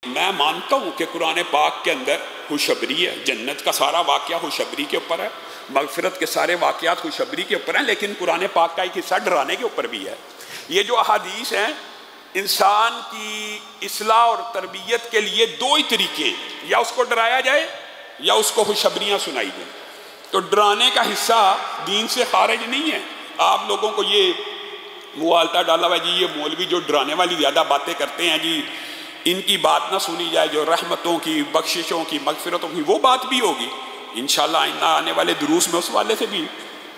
میں مانتا ہوں کہ قرآن پاک کے اندر خوشخبری ہے، جنت کا سارا واقعہ خوشخبری کے اوپر ہے، مغفرت کے سارے واقعات خوشخبری کے اوپر ہیں، لیکن قرآن پاک کا ایک حصہ ڈرانے کے اوپر بھی ہے۔ یہ جو احادیث ہیں انسان کی اصلاح اور تربیت کے لیے دو ہی طریقے، یا اس کو ڈرایا جائے یا اس کو خوشخبریاں سنائی جائیں۔ تو ڈرانے کا حصہ دین سے خارج نہیں ہے۔ آپ لوگوں کو یہ موالتا ڈالا ہوا جی یہ مولوی جو ڈرانے والی زیادہ باتیں کرتے ہیں جی ان کی بات نہ سنی جائے، جو رحمتوں کی، بخششوں کی، مغفرتوں کی، وہ بات بھی ہوگی انشاءاللہ آئندہ آنے والے دروس میں۔ اس والے سے بھی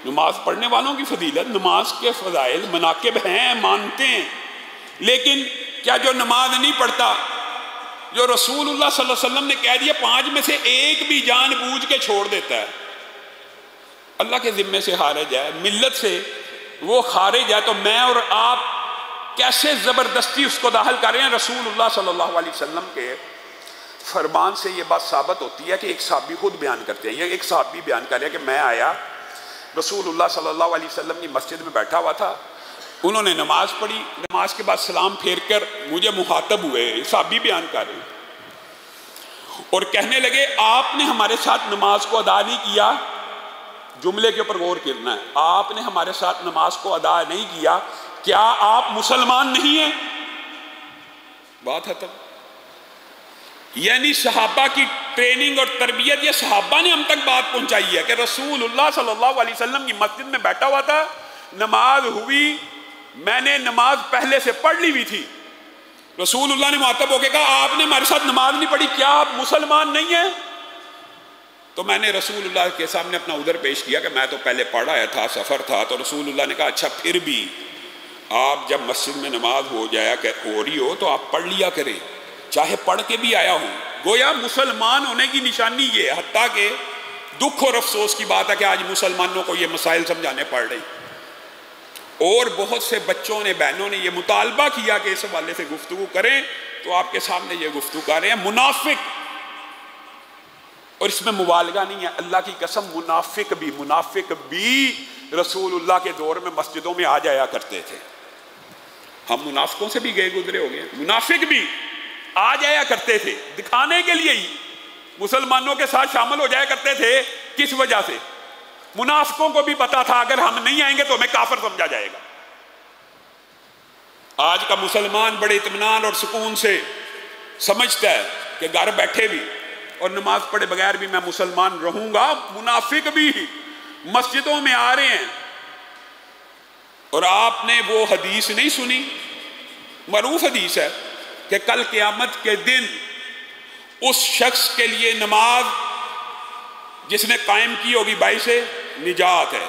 نماز پڑھنے والوں کی فضیلت، نماز کے فضائل مناقب ہیں، مانتے ہیں، لیکن کیا جو نماز نہیں پڑھتا، جو رسول اللہ صلی اللہ علیہ وسلم نے کہہ دیا 5 میں سے ایک بھی جان بوجھ کے چھوڑ دیتا ہے، اللہ کے ذمے سے خارج ہے، ملت سے وہ خارج ہے، تو میں اور آپ کیسے زبردستی اس کو داخل کر رہے ہیں؟ رسول اللہ صلی اللہ علیہ وسلم کے فرمان سے یہ بات ثابت ہوتی ہے کہ ایک صحابی خود بیان کرتے ہیں، یہ ایک صحابی بیان کر رہے ہیں کہ میں آیا، رسول اللہ صلی اللہ علیہ وسلم کی مسجد میں بیٹھا ہوا تھا، انہوں نے نماز پڑھی، نماز کے بعد سلام پھیر کر مجھے مخاطب ہوئے، صحابی بیان کر رہے ہیں، اور کہنے لگے آپ نے ہمارے ساتھ نماز کو ادا نہیں کیا۔ جملے کے اوپر غور کرنا ہے، آپ نے ہمارے ساتھ نماز کو ادا نہیں کیا، کیا آپ مسلمان نہیں ہیں؟ بات ختم۔ یعنی صحابہ کی ٹریننگ اور تربیت، یہ صحابہ نے ہم تک بات پہنچائی ہے کہ رسول اللہ صلی اللہ علیہ وسلم کی مسجد میں بیٹھا ہوا تھا، نماز ہوئی، میں نے نماز پہلے سے پڑھ لی ہوئی تھی، رسول اللہ نے مخاطب ہو کے کہا آپ نے ہمارے ساتھ نماز نہیں پڑھی، کیا آپ مسلمان نہیں ہیں؟ تو میں نے رسول اللہ کے سامنے اپنا عذر پیش کیا کہ میں تو پہلے پڑھ آیا تھا، سفر تھا، تو رسول اللہ نے کہا اچھا پھر بھی آپ جب مسجد میں نماز ہو رہی ہو تو آپ پڑھ لیا کریں، چاہے پڑھ کے بھی آیا ہوں۔ گویا مسلمان ہونے کی نشانی یہ ہے، حتیٰ کہ دکھ اور افسوس کی بات ہے کہ آج مسلمانوں کو یہ مسائل سمجھانے پڑ رہے، اور بہت سے بچوں نے، بہنوں نے یہ مطالبہ کیا کہ اس حوالے سے گفتگو کریں، تو آپ کے سامنے یہ گفتگو کر رہے ہیں۔ منافق، اور اس میں مبالغہ نہیں ہے، اللہ کی قسم منافق بھی رسول اللہ کے دور میں مسجدوں میں آ جایا کرتے تھے۔ ہم منافقوں سے بھی گئے گزرے ہو گئے، منافق بھی آ جایا کرتے تھے، دکھانے کے لیے ہی مسلمانوں کے ساتھ شامل ہو جایا کرتے تھے۔ کس وجہ سے؟ منافقوں کو بھی پتا تھا اگر ہم نہیں آئیں گے تو ہمیں کافر سمجھا جائے گا۔ آج کا مسلمان بڑے اطمینان اور سکون سے سمجھتا ہے کہ گھر بیٹھے بھی اور نماز پڑھے بغیر بھی میں مسلمان رہوں گا۔ منافق بھی مسجدوں میں آ رہے ہیں، اور آپ نے وہ حدیث نہیں سنی، معروف حدیث ہے کہ کل قیامت کے دن اس شخص کے لیے نماز جس نے قائم کی ہوگی باعث نجات ہے،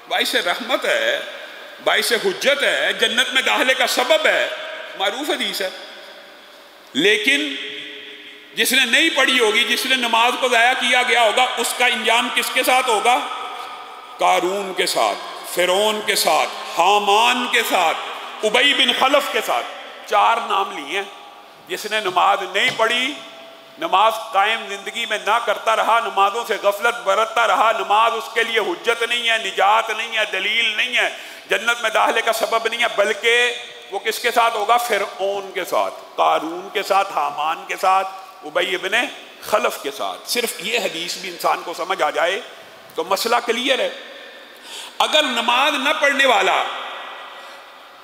باعث رحمت ہے، باعث حجت ہے، جنت میں داخلے کا سبب ہے، معروف حدیث ہے۔ لیکن جس نے نہیں پڑھی ہوگی، جس نے نماز کو ضائع کیا گیا ہوگا، اس کا انجام کس کے ساتھ ہوگا؟ قارون کے ساتھ، فرعون کے ساتھ، حامان کے ساتھ، ابی بن خلف کے ساتھ۔ 4 نام لیے ہیں۔ جس نے نماز نہیں پڑھی، نماز قائم زندگی میں نہ کرتا رہا، نمازوں سے غفلت برتتا رہا، نماز اس کے لیے حجت نہیں ہے، نجات نہیں ہے، دلیل نہیں ہے، جنت میں داخلے کا سبب نہیں ہے، بلکہ وہ کس کے ساتھ ہوگا؟ فرعون کے ساتھ، قارون کے ساتھ، حامان کے ساتھ، ابی بن خلف کے ساتھ۔ صرف یہ حدیث بھی انسان کو سمجھ آ جائے تو مسئلہ کلیئر ہے۔ اگر نماز نہ پڑھنے والا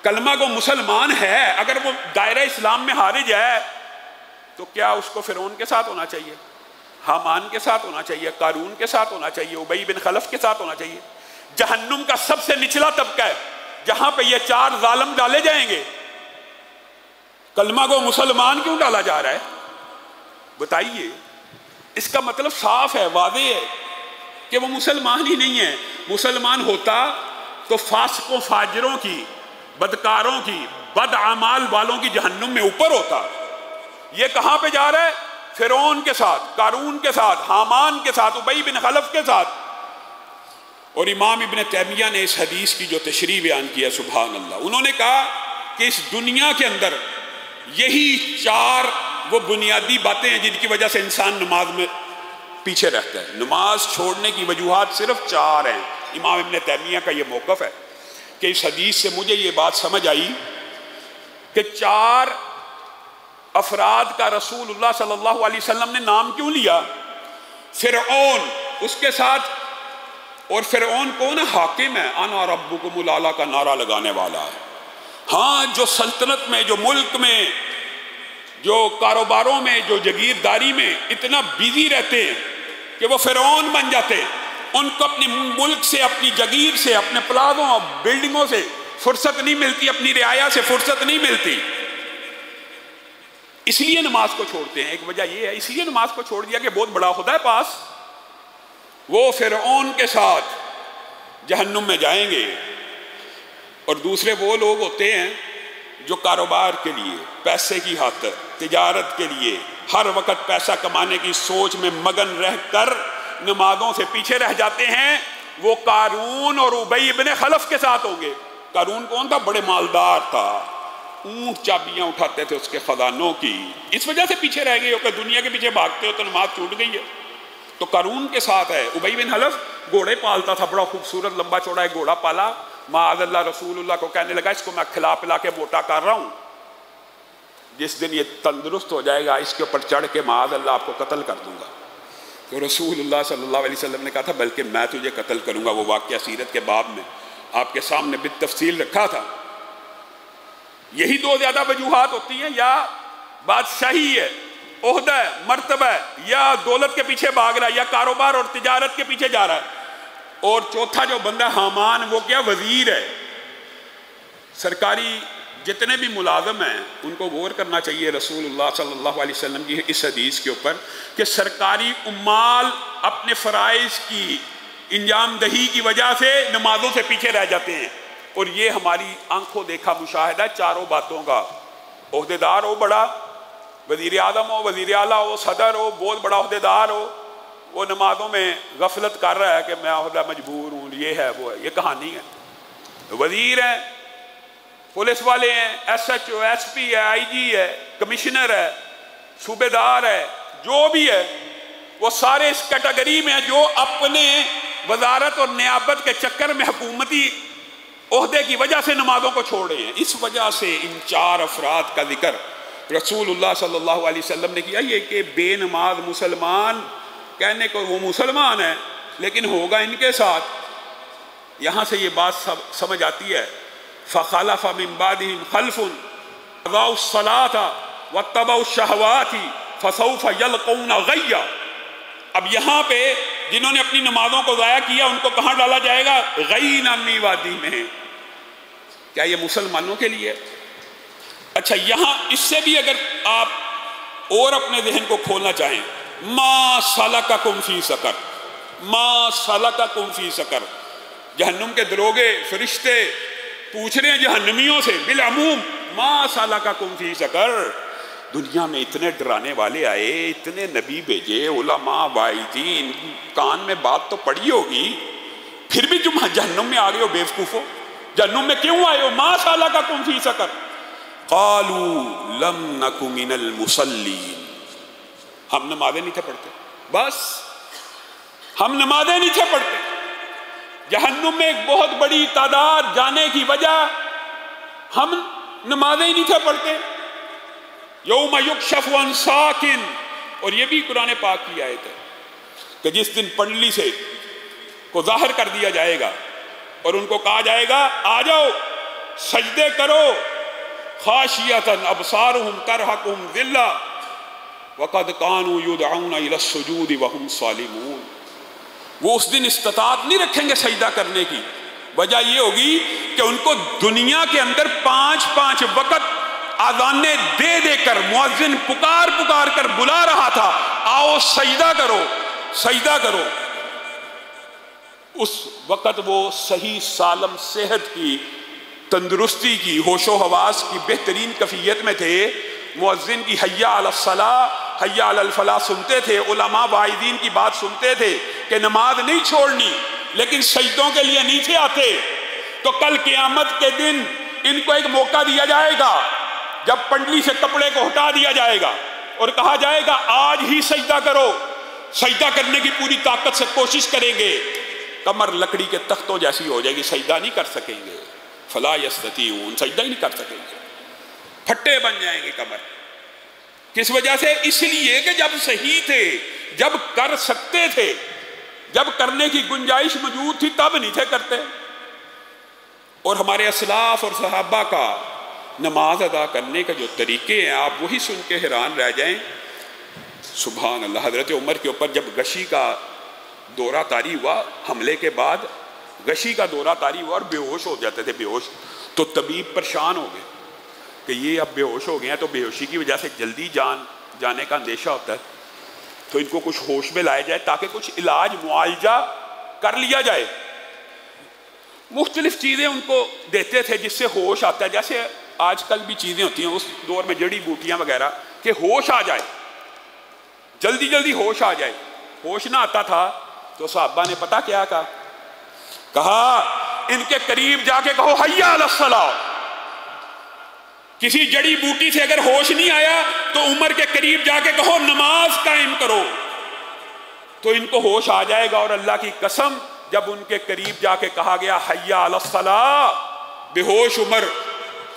کلمہ کو مسلمان ہے، اگر وہ دائرہ اسلام میں خارج ہے، تو کیا اس کو فرعون کے ساتھ ہونا چاہیے، حامان کے ساتھ ہونا چاہیے، قارون کے ساتھ ہونا چاہیے، ابی بن خلف کے ساتھ ہونا چاہیے؟ جہنم کا سب سے نچلا طبقہ ہے جہاں پہ یہ 4 ظالم ڈالے جائیں گے، کلمہ کو مسلمان کیوں ڈالا جا رہا ہے؟ بتائیے۔ اس کا مطلب صاف ہے، واضح ہے کہ وہ مسلمان ہی نہیں ہے۔ مسلمان ہوتا تو فاسقوں فاجروں کی، بدکاروں کی، بد اعمال والوں کی جہنم میں اوپر ہوتا۔ یہ کہاں پہ جا رہا ہے؟ فرعون کے ساتھ، قارون کے ساتھ، حامان کے ساتھ، ابی بن خلف کے ساتھ۔ اور امام ابن تیمیہ نے اس حدیث کی جو تشریح بیان کیا، سبحان اللہ، انہوں نے کہا کہ اس دنیا کے اندر یہی 4 وہ بنیادی باتیں ہیں جن کی وجہ سے انسان نماز میں پیچھے رہتا ہے۔ نماز چھوڑنے کی وجوہات صرف 4 ہیں۔ امام ابن تیمیہ کا یہ موقف ہے کہ اس حدیث سے مجھے یہ بات سمجھ آئی کہ 4 افراد کا رسول اللہ صلی اللہ علیہ وسلم نے نام کیوں لیا؟ فرعون اس کے ساتھ، اور فرعون کون ہے؟ حاکم ہے، انا ربکم الاعلی کا نعرہ لگانے والا ہے۔ ہاں جو سلطنت میں، جو ملک میں، جو کاروباروں میں، جو جگیرداری میں اتنا بیزی رہتے ہیں کہ وہ فرعون بن جاتے ہیں، ان کو اپنے ملک سے، اپنی جگیر سے، اپنے پلازوں اور بلڈنگوں سے فرصت نہیں ملتی، اپنی رعایا سے فرصت نہیں ملتی، اس لیے نماز کو چھوڑتے ہیں۔ ایک وجہ یہ ہے، اس لیے نماز کو چھوڑ دیا کہ بہت بڑا خدا ہے پاس، وہ فرعون کے ساتھ جہنم میں جائیں گے۔ اور دوسرے وہ لوگ ہوتے ہیں جو کاروبار کے لیے، پیسے کی خاطر، تجارت کے لیے ہر وقت پیسہ کمانے کی سوچ میں مگن رہ کر نمازوں سے پیچھے رہ جاتے ہیں، وہ قارون اور ابی ابن خلف کے ساتھ ہوں گے۔ قارون کون تھا؟ بڑے مالدار تھا، اونٹ چابیاں اٹھاتے تھے اس کے خزانوں کی، اس وجہ سے پیچھے رہ گئے ہو کہ دنیا کے پیچھے بھاگتے ہو تو نماز چھوٹ گئی ہے۔ تو قارون کے ساتھ ہے۔ ابی بن خلف گھوڑے پالتا تھا، بڑا خوبصورت لمبا چوڑا ایک گھوڑا پالا، معاذ اللہ رسول اللہ کو کہنے لگا اس کو میں کھلا پلا کے موٹا کر رہا ہوں، جس دن یہ تندرست ہو جائے گا اس کے اوپر چڑھ کے معاذ اللہ آپ کو قتل کر دوں گا۔ تو رسول اللہ صلی اللہ علیہ وسلم نے کہا تھا بلکہ میں تجھے قتل کروں گا۔ وہ واقعہ سیرت کے باب میں آپ کے سامنے بالتفصیل رکھا تھا۔ یہی دو زیادہ وجوہات ہوتی ہیں، یا بادشاہی ہے، عہدہ ہے، مرتبہ ہے، یا دولت کے پیچھے بھاگ رہا ہے، یا کاروبار اور تجارت کے پیچھے جا رہا ہے۔ اور چوتھا جو بندہ حامان، وہ کیا؟ وزیر ہے۔ سرکاری جتنے بھی ملازم ہیں ان کو غور کرنا چاہیے رسول اللہ صلی اللہ علیہ وسلم کی اس حدیث کے اوپر کہ سرکاری عمال اپنے فرائض کی انجام دہی کی وجہ سے نمازوں سے پیچھے رہ جاتے ہیں، اور یہ ہماری آنکھوں دیکھا مشاہدہ چاروں باتوں کا۔ عہدیدار ہو بڑا، وزیر اعظم ہو، وزیر اعلیٰ ہو، صدر ہو، بہت بڑا عہدیدار ہو، وہ نمازوں میں غفلت کر رہا ہے کہ میں عہدہ مجبور ہوں، یہ ہے وہ ہے، یہ کہانی ہے۔ وزیر ہیں، پولیس والے ہیں، S H O, S P ہے، آئی جی ہے، کمشنر ہے، صوبے دار ہے، جو بھی ہے وہ سارے اس کیٹیگری میں ہیں جو اپنے وزارت اور نیابت کے چکر میں حکومتی عہدے کی وجہ سے نمازوں کو چھوڑ رہے ہیں۔ اس وجہ سے ان چار افراد کا ذکر رسول اللہ صلی اللہ علیہ وسلم نے کیا، یہ کہ بے نماز مسلمان کہنے کو وہ مسلمان ہے لیکن ہوگا ان کے ساتھ۔ یہاں سے یہ بات سمجھ آتی ہے، فَخَلَفَ مِن بَعْدِهِمْ خَلْفٌ أَضَاعُوا الصَّلَاةَ وَاتَّبَعُوا الشَّهَوَاتِ فَسَوْفَ يَلْقَوْنَ غَيًّا۔ اب یہاں پہ جنہوں نے اپنی نمازوں کو ضائع کیا ان کو کہاں ڈالا جائے گا؟ غی نامی وادی میں۔ کیا یہ مسلمانوں کے لیے؟ اچھا، یہاں اس سے بھی اگر آپ اور اپنے ذہن کو کھولنا چاہیں، ما سلککم فی سقر، ما سلککم فی سقر، جہنم کے دروگے فرشتے پوچھ رہے ہیں جہنمیوں سے بالعموم، ما سلککم فی سقر۔ دنیا میں اتنے ڈرانے والے آئے، اتنے نبی بھیجے، علماء واعظین، کان میں بات تو پڑی ہوگی، پھر بھی تم جہنم میں آ گئے ہو بیوقوفو، جہنم میں کیوں آئے ہو؟ ما سلککم فی سقر قالوا لم نک من المصلین، ہم نمازیں نہیں تھے پڑھتے، بس ہم نمازیں نہیں تھے پڑھتے۔ جہنم میں ایک بہت بڑی تعداد جانے کی وجہ ہم نمازیں ہی نہیں تھے پڑھتے۔ یوم یکشف عن ساق، اور یہ بھی قرآن پاک کی آیت ہے کہ جس دن پنڈلی سے کو ظاہر کر دیا جائے گا اور ان کو کہا جائے گا آ جاؤ سجدے کرو، خاشیۃ ابصارہم ترہقہم ذلہ وقد کانوا یدعون الی السجود وہم سالمون۔ وہ اس دن استطاعت نہیں رکھیں گے سجدہ کرنے کی، وجہ یہ ہوگی کہ ان کو دنیا کے اندر 5 وقت آذانیں دے دے کر مؤذن پکار پکار کر بلا رہا تھا، آؤ سجدہ کرو سجدہ کرو۔ اس وقت وہ صحیح سالم صحت کی، تندرستی کی، ہوش و حواس کی بہترین کیفیت میں تھے، مؤذن کی حی علی الصلاۃ حی علی الفلاح سنتے تھے، علماء واعظین کی بات سنتے تھے کہ نماز نہیں چھوڑنی، لیکن سجدوں کے لیے نہیں تھے آتے۔ تو کل قیامت کے دن ان کو ایک موقع دیا جائے گا جب پنڈلی سے کپڑے کو ہٹا دیا جائے گا اور کہا جائے گا آج ہی سجدہ کرو۔ سجدہ کرنے کی پوری طاقت سے کوشش کریں گے، کمر لکڑی کے تختوں جیسی ہو جائے گی، سجدہ نہیں کر سکیں گے، فلا یستطیعون، سجدہ ہی نہیں کر سکیں گے، پھٹے بن جائیں گے کمر۔ کس وجہ سے؟ اس لیے کہ جب صحیح تھے، جب کر سکتے تھے، جب کرنے کی گنجائش موجود تھی تب نہیں تھے کرتے۔ اور ہمارے اسلاف اور صحابہ کا نماز ادا کرنے کا جو طریقے ہیں، آپ وہی سن کے حیران رہ جائیں۔ سبحان اللہ۔ حضرت عمر کے اوپر جب غشی کا دورہ طاری ہوا، حملے کے بعد غشی کا دورہ طاری ہوا اور بے ہوش ہو جاتے تھے، بے ہوش، تو طبیب پریشان ہو گئے کہ یہ اب بے ہوش ہو گئے ہیں، تو بے ہوشی کی وجہ سے جلدی جانے کا اندیشہ ہوتا ہے، تو ان کو کچھ ہوش میں لایا جائے تاکہ کچھ علاج معالجہ کر لیا جائے۔ مختلف چیزیں ان کو دیتے تھے جس سے ہوش آتا ہے، جیسے آج کل بھی چیزیں ہوتی ہیں اس دور میں، جڑی بوٹیاں وغیرہ، کہ ہوش آ جائے، جلدی جلدی ہوش آ جائے۔ ہوش نہ آتا تھا تو صحابہ نے پتہ کیا کہا ان کے قریب جا کے کہو حی علی الصلاۃ۔ کسی جڑی بوٹی سے اگر ہوش نہیں آیا تو عمر کے قریب جا کے کہو نماز قائم کرو، تو ان کو ہوش آ جائے گا۔ اور اللہ کی قسم، جب ان کے قریب جا کے کہا گیا حی علی الصلاۃ، بے ہوش عمر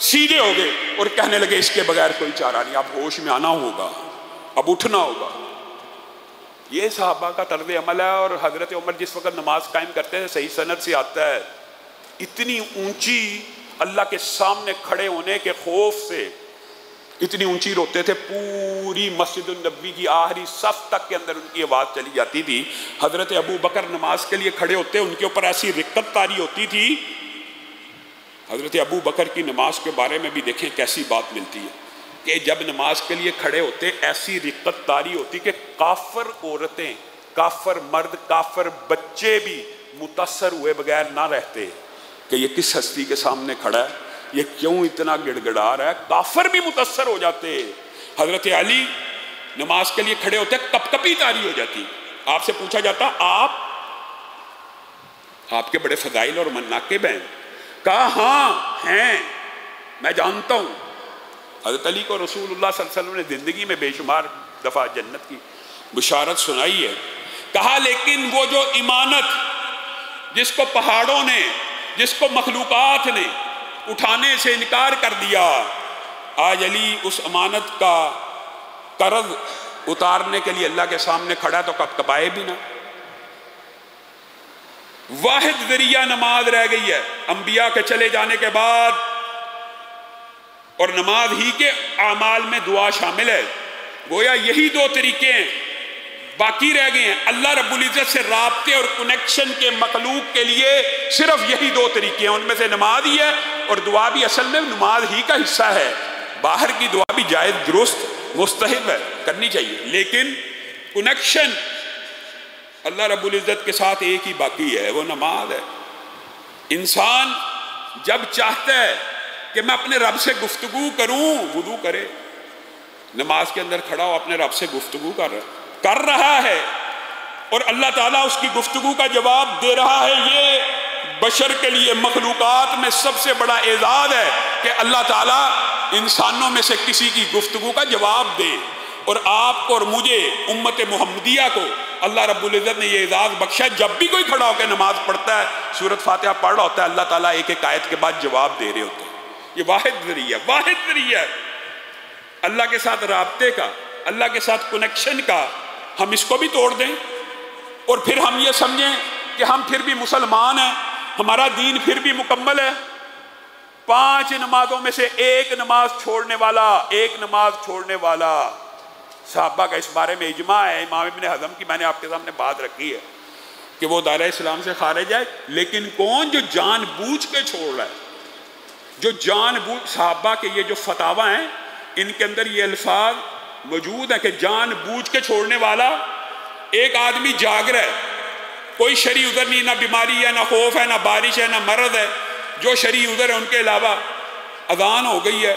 سیدھے ہو گئے اور کہنے لگے اس کے بغیر کوئی چارہ نہیں، اب ہوش میں آنا ہوگا، اب اٹھنا ہوگا۔ یہ صحابہ کا طرز عمل ہے۔ اور حضرت عمر جس وقت نماز قائم کرتے تھے، صحیح سند سے آتا ہے، اتنی اونچی اللہ کے سامنے کھڑے ہونے کے خوف سے اتنی اونچی روتے تھے، پوری مسجد النبی کی آخری صف تک کے اندر ان کی آواز چلی جاتی تھی۔ حضرت ابو بکر نماز کے لیے کھڑے ہوتے، ان کے اوپر ایسی رقت طاری ہوتی تھی۔ حضرت ابو بکر کی نماز کے بارے میں بھی دیکھیں کیسی بات ملتی ہے کہ جب نماز کے لیے کھڑے ہوتے ایسی رقت طاری ہوتی کہ کافر عورتیں، کافر مرد، کافر بچے بھی متاثر ہوئے بغیر نہ رہتے کہ یہ کس ہستی کے سامنے کھڑا ہے، یہ کیوں اتنا گڑ گڑا رہا ہے، کافر بھی متاثر ہو جاتے۔ حضرت علی نماز کے لیے کھڑے ہوتے کپ کپی طاری ہو جاتی۔ آپ سے پوچھا جاتا آپ کے بڑے فضائل اور مناقب ہیں؟ کہا ہاں ہیں، میں جانتا ہوں۔ حضرت علی کو رسول اللہ صلی اللہ علیہ وسلم نے زندگی میں بے شمار دفعہ جنت کی بشارت سنائی ہے۔ کہا لیکن وہ جو امانت جس کو پہاڑوں نے، جس کو مخلوقات نے اٹھانے سے انکار کر دیا، آج علی اس امانت کا قرض اتارنے کے لیے اللہ کے سامنے کھڑا تو کب کپائے بھی نہ۔ واحد ذریعہ نماز رہ گئی ہے انبیاء کے چلے جانے کے بعد، اور نماز ہی کے اعمال میں دعا شامل ہے۔ گویا یہی دو طریقے ہیں، باقی رہ گئے ہیں۔ اللہ رب العزت سے رابطے اور کنیکشن کے مخلوق کے لیے صرف یہی دو طریقے ہیں، ان میں سے نماز ہی ہے، اور دعا بھی اصل میں نماز ہی کا حصہ ہے۔ باہر کی دعا بھی جائز، درست، مستحب ہے، کرنی چاہیے، لیکن کنیکشن اللہ رب العزت کے ساتھ ایک ہی باقی ہے، وہ نماز ہے۔ انسان جب چاہتا ہے کہ میں اپنے رب سے گفتگو کروں، وضو کرے، نماز کے اندر کھڑا ہو، اپنے رب سے گفتگو کر رہا ہے، اور اللہ تعالیٰ اس کی گفتگو کا جواب دے رہا ہے۔ یہ بشر کے لیے مخلوقات میں سب سے بڑا اعزاز ہے کہ اللہ تعالیٰ انسانوں میں سے کسی کی گفتگو کا جواب دے۔ اور آپ کو اور مجھے، امت محمدیہ کو، اللہ رب العزت نے یہ اعزاز بخشا، جب بھی کوئی کھڑا ہو کے نماز پڑھتا ہے، سورۃ فاتحہ پڑھ رہا ہوتا ہے، اللہ تعالیٰ ایک ایک آیت کے بعد جواب دے رہے ہوتے ہیں۔ یہ واحد ذریعہ ہے اللہ کے ساتھ رابطے کا، اللہ کے ساتھ کنیکشن کا۔ ہم اس کو بھی توڑ دیں اور پھر ہم یہ سمجھیں کہ ہم پھر بھی مسلمان ہیں، ہمارا دین پھر بھی مکمل ہے۔ 5 نمازوں میں سے ایک نماز چھوڑنے والا، صحابہ کا اس بارے میں اجماع ہے، امام ابن حزم کی میں نے آپ کے سامنے بات رکھی ہے کہ وہ دائرہ اسلام سے خارج ہے۔ لیکن کون؟ جو جان بوجھ کے چھوڑ رہا ہے، جو جان بوجھ۔ صحابہ کے یہ جو فتاوی ہیں ان کے اندر یہ الفاظ موجود ہیں کہ جان بوجھ کے چھوڑنے والا۔ ایک آدمی جاگ رہا ہے، کوئی شرعی عذر نہیں، نہ بیماری ہے، نہ خوف ہے، نہ بارش ہے، نہ مرض ہے، جو شرعی عذر ہے ان کے علاوہ، اذان ہو گئی ہے،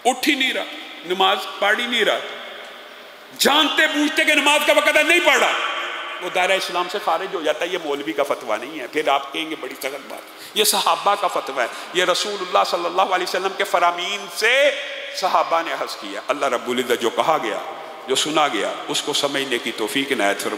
اٹھ ہی نہیں رہا، نماز پڑھ ہی نہیں رہا، جانتے بوجھتے کہ نماز کا وقت ہے، نہیں پڑھ رہا، وہ دائرہ اسلام سے خارج ہو جاتا ہے۔ یہ مولوی کا فتویٰ نہیں ہے، پھر آپ کہیں گے بڑی سخت بات، یہ صحابہ کا فتویٰ ہے، یہ رسول اللہ صلی اللہ علیہ وسلم کے فرامین سے صحابہ نے اخذ کیا۔ اللہ رب العزت جو کہا گیا، جو سنا گیا، اس کو سمجھنے کی توفیق عنایت فرمائے۔